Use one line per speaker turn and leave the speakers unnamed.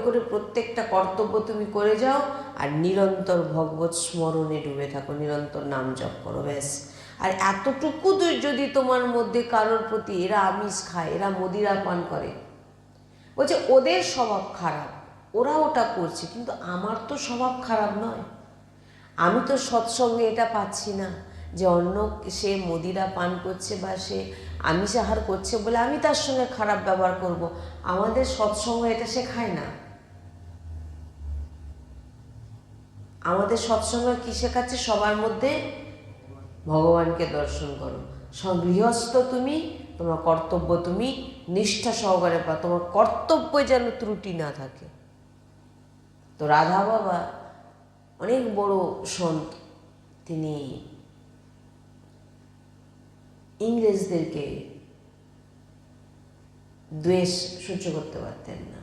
করে প্রত্যেকটা কর্তব্য তুমি করে যাও, আর নিরন্তর ভগবত স্মরণে ডুবে থাকো, নিরন্তর নাম জপ করো, ব্যাস। আর এতটুকু যদি তোমার মধ্যে কারোর প্রতি, এরা আমিষ খায়, এরা মদিরা পান করে, বলছে ওদের স্বভাব খারাপ, ওরা ওটা করছে, কিন্তু আমার তো স্বভাব খারাপ নয়। আমি তো সৎসঙ্গে এটা পাচ্ছি না যে অন্য সে মদিরা পান করছে বা সে আমিষ আহার করছে বলে আমি তার সঙ্গে খারাপ ব্যবহার করব। আমাদের সৎসঙ্গ এটা শেখায় না। আমাদের সৎসঙ্গ কি শেখাচ্ছে? সবার মধ্যে ভগবানকে দর্শন করো। গৃহস্থ তুমি, তোমার কর্তব্য তুমি নিষ্ঠা সহকারে পাও, তোমার কর্তব্যে যেন ত্রুটি না থাকে। তো রাধা বাবা অনেক বড় সন্ত, তিনি ইংরেজদেরকে দ্বেষ সহ্য করতে পারতেন না।